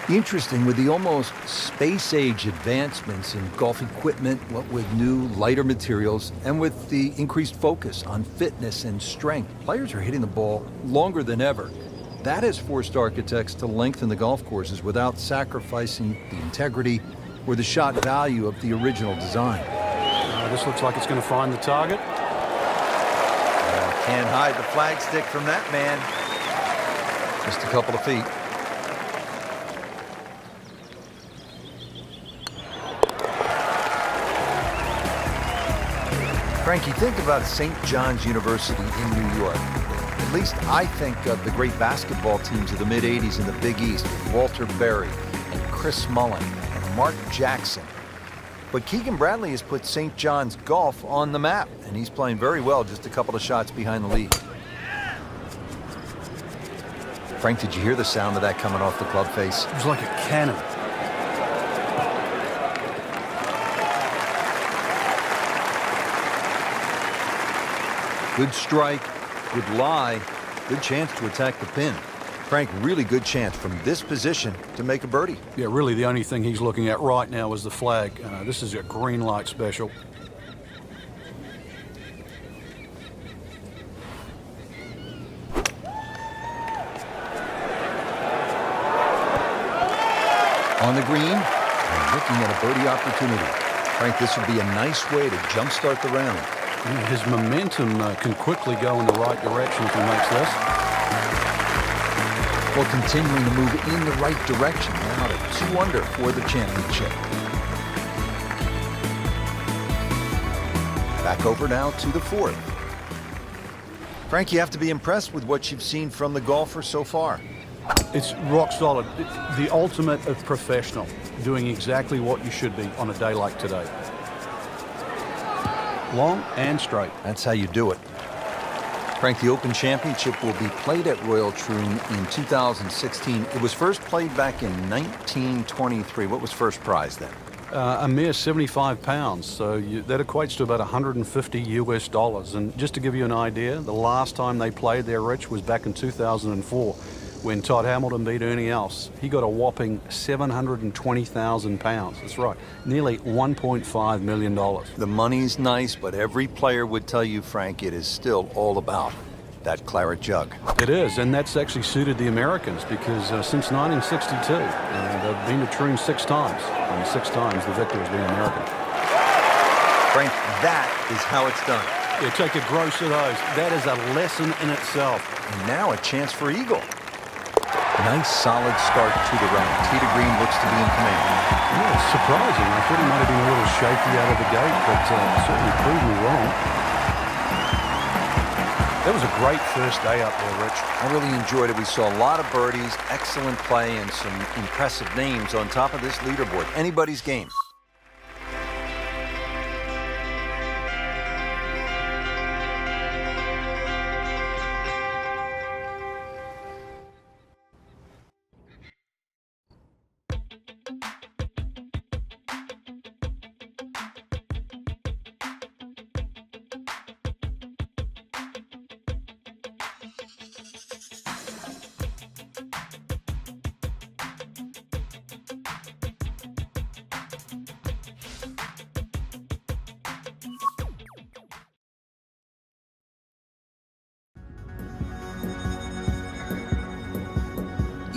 Interesting, with the almost space-age advancements in golf equipment, what with new, lighter materials, and with the increased focus on fitness and strength, players are hitting the ball longer than ever. That has forced architects to lengthen the golf courses without sacrificing the integrity or the shot value of the original design. This looks like it's going to find the target. Can't hide the flagstick from that man. Just a couple of feet. Frankie, think about St. John's University in New York. At least I think of the great basketball teams of the mid-'80s in the Big East with Walter Berry and Chris Mullin and Mark Jackson. But Keegan Bradley has put St. John's golf on the map, and he's playing very well, just a couple of shots behind the lead. Frank, did you hear the sound of that coming off the club face? It was like a cannon. Good strike, good lie, good chance to attack the pin. Frank, really good chance from this position to make a birdie. Yeah, really the only thing he's looking at right now is the flag. This is a green light special. On the green, and looking at a birdie opportunity. Frank, this would be a nice way to jumpstart the round. Yeah, his momentum can quickly go in the right direction if he makes this. Well, continuing to move in the right direction, now to 2 under for the championship. Back over now to the 4th. Frank, you have to be impressed with what you've seen from the golfer so far. It's rock solid. The ultimate of professional, doing exactly what you should be on a day like today. Long and straight. That's how you do it. Frank, the Open Championship will be played at Royal Troon in 2016. It was first played back in 1923. What was first prize then? A mere 75 pounds, so that equates to about $150 US. And just to give you an idea, the last time they played there, Rich, was back in 2004. When Todd Hamilton beat Ernie Els. He got a whopping 720,000 pounds. That's right, nearly $1.5 million. The money's nice, but every player would tell you, Frank, it is still all about that claret jug. It is, and that's actually suited the Americans because since 1962, they've been to Troon 6 times, and 6 times the victor has been American. Frank, that is how it's done. Yeah, take a gross of those. That is a lesson in itself. And now a chance for eagle. Nice solid start to the round. Tee to green looks to be in command. Yeah, it's surprising. I thought he might have been a little shaky out of the gate, but certainly proved me wrong. That was a great first day up there, Rich. I really enjoyed it. We saw a lot of birdies, excellent play, and some impressive names on top of this leaderboard. Anybody's game.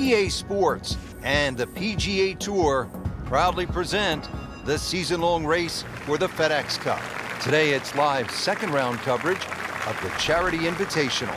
EA Sports and the PGA Tour proudly present the season-long race for the FedEx Cup. Today it's live second round coverage of the Charity Invitational.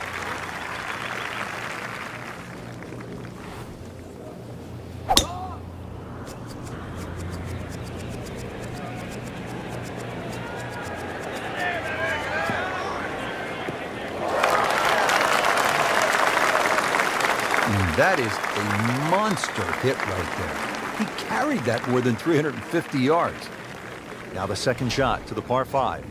That is a monster hit right there. He carried that more than 350 yards. Now the second shot to the par 5.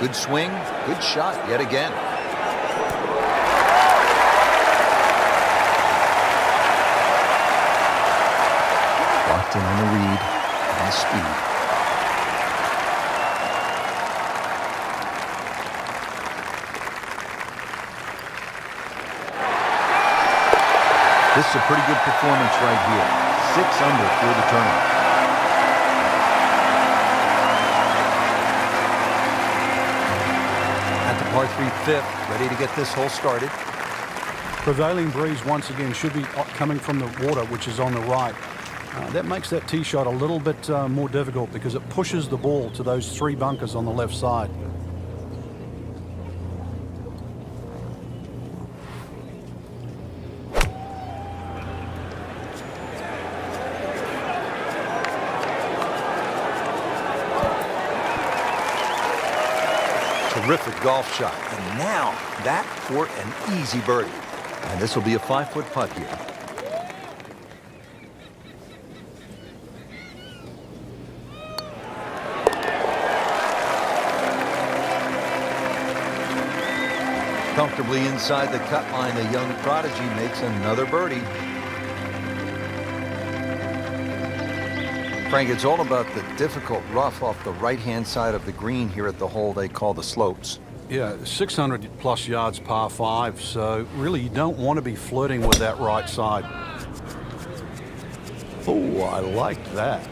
Good swing, good shot yet again. This is a pretty good performance right here. 6 under for the tournament. At the par 3 fifth, ready to get this hole started. Prevailing breeze once again should be coming from the water, which is on the right. That makes that tee shot a little bit more difficult because it pushes the ball to those 3 bunkers on the left side. Terrific golf shot. And now that for an easy birdie. And this will be a 5-foot putt here. Comfortably inside the cut line, the young prodigy makes another birdie. Frank, it's all about the difficult rough off the right-hand side of the green here at the hole they call the slopes. Yeah, 600 plus yards par 5, so really you don't want to be flirting with that right side. Oh, I like that.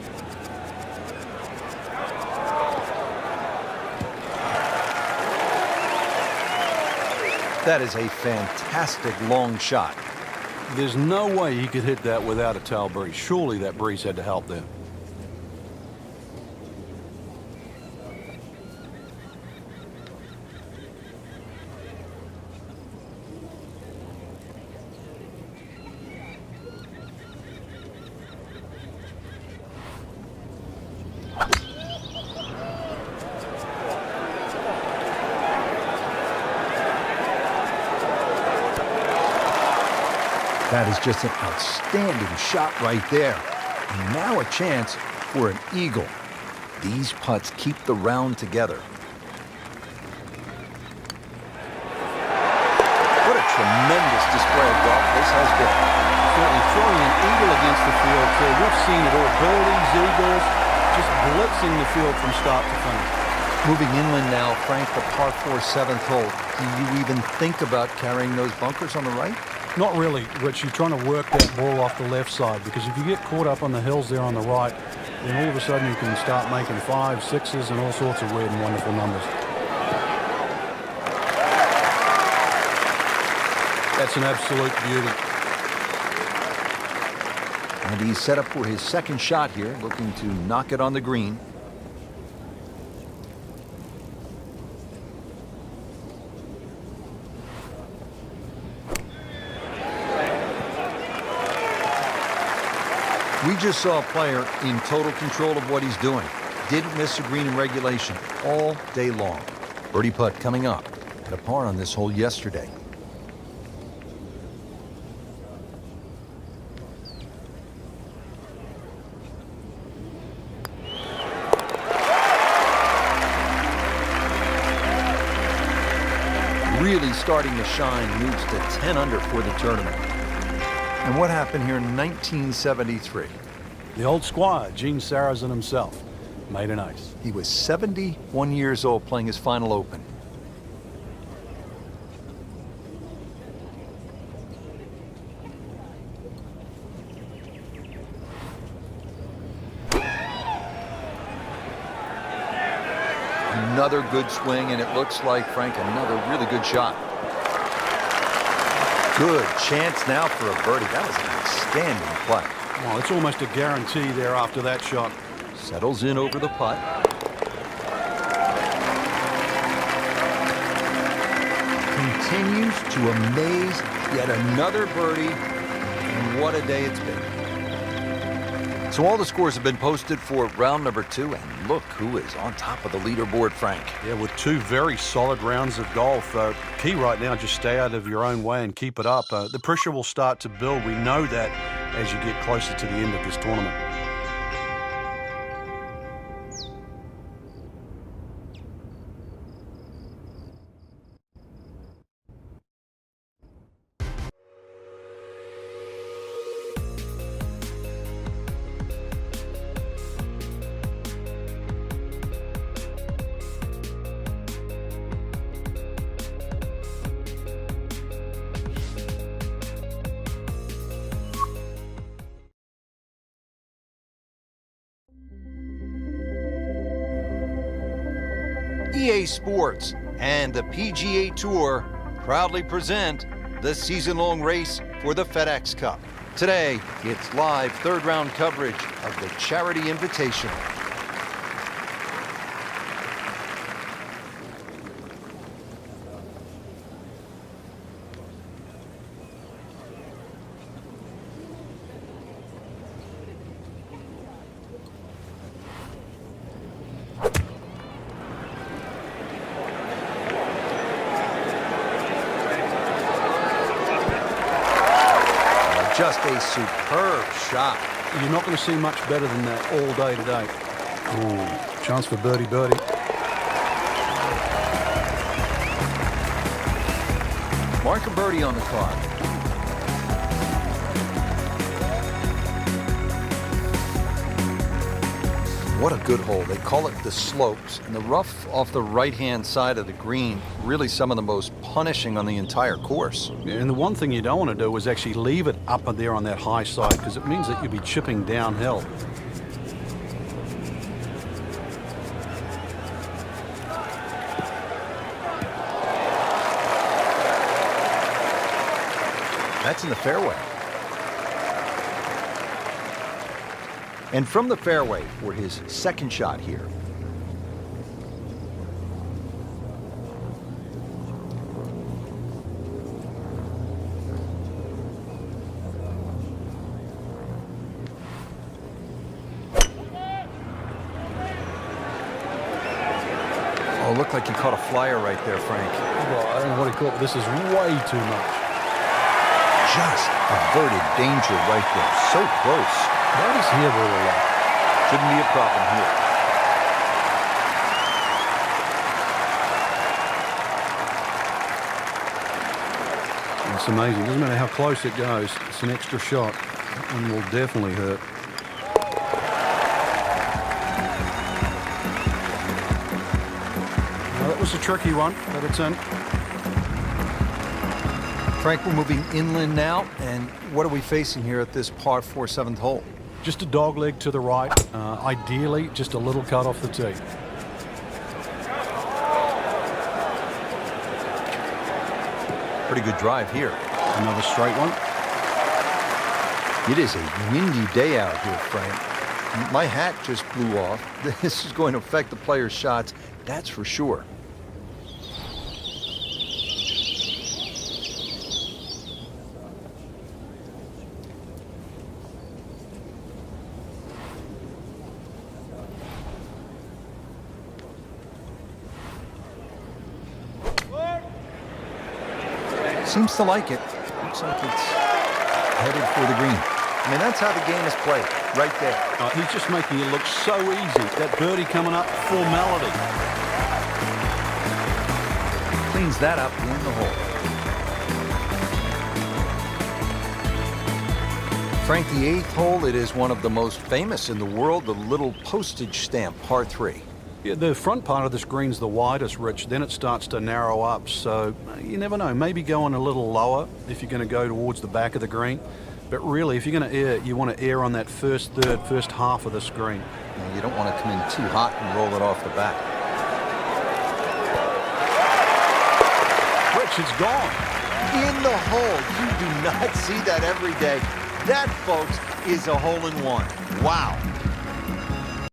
That is a fantastic long shot. There's no way he could hit that without a tail breeze. Surely that breeze had to help there. That is just an outstanding shot right there. And now a chance for an eagle. These putts keep the round together. What a tremendous display of golf this has been. Certainly throwing an eagle against the field, so we've seen it all. Birdies, eagles, just blitzing the field from start to finish. Moving inland now, Frank, the par 4 7th hole. Do you even think about carrying those bunkers on the right? Not really, Rich. You're trying to work that ball off the left side, because if you get caught up on the hills there on the right, then all of a sudden you can start making 5s, 6s, and all sorts of weird and wonderful numbers. That's an absolute beauty. And he's set up for his second shot here, looking to knock it on the green. We just saw a player in total control of what he's doing. Didn't miss a green in regulation all day long. Birdie putt coming up. Had a par on this hole yesterday. Really starting to shine, moves to 10 under for the tournament. And what happened here in 1973? The old squire, Gene Sarazen himself, made an ace. He was 71 years old playing his final Open. Another good swing, and it looks like, Frank, another really good shot. Good chance now for a birdie. That was an outstanding play. Well, it's almost a guarantee there after that shot. Settles in over the putt. Continues to amaze. Yet another birdie. And what a day it's been. So all the scores have been posted for round number 2. And look who is on top of the leaderboard, Frank. Yeah, with 2 very solid rounds of golf. Key right now, just stay out of your own way and keep it up. The pressure will start to build. We know that as you get closer to the end of this tournament. EA Sports and the PGA Tour proudly present the season-long race for the FedEx Cup. Today, it's live third-round coverage of the Charity Invitational. Just a superb shot. You're not going to see much better than that all day today. Ooh, chance for birdie. Mark a birdie on the card. What a good hole. They call it the slopes. And the rough off the right-hand side of the green, really some of the most punishing on the entire course. Yeah, and the one thing you don't want to do is actually leave it up there on that high side, because it means that you'll be chipping downhill. That's in the fairway. And from the fairway for his second shot here. Oh, looked like he caught a flyer right there, Frank. Well, I don't know what he caught, but this is way too much. Just averted danger right there. So close. That is here really low. Shouldn't be a problem here. It's amazing. Doesn't matter how close it goes. It's an extra shot. That one will definitely hurt. Well, that was a tricky one, but it's in. Frank, we're moving inland now, and what are we facing here at this par 4 7th hole? Just a dog leg to the right. Ideally, just a little cut off the tee. Pretty good drive here. Another straight one. It is a windy day out here, Frank. My hat just blew off. This is going to affect the players' shots, that's for sure. Seems to like it. Looks like it's headed for the green. I mean, that's how the game is played, right there. He's just making it look so easy. That birdie coming up, formality. Cleans that up in the hole. Frank, the 8th hole, it is one of the most famous in the world, the little postage stamp, par 3. Yeah, the front part of this green's the widest, Rich. Then it starts to narrow up. So you never know. Maybe going a little lower if you're going to go towards the back of the green. But really, if you're going to air, you want to air on that first third, first half of the screen. You don't want to come in too hot and roll it off the back. Rich, it's gone. In the hole. You do not see that every day. That, folks, is a hole-in-one. Wow.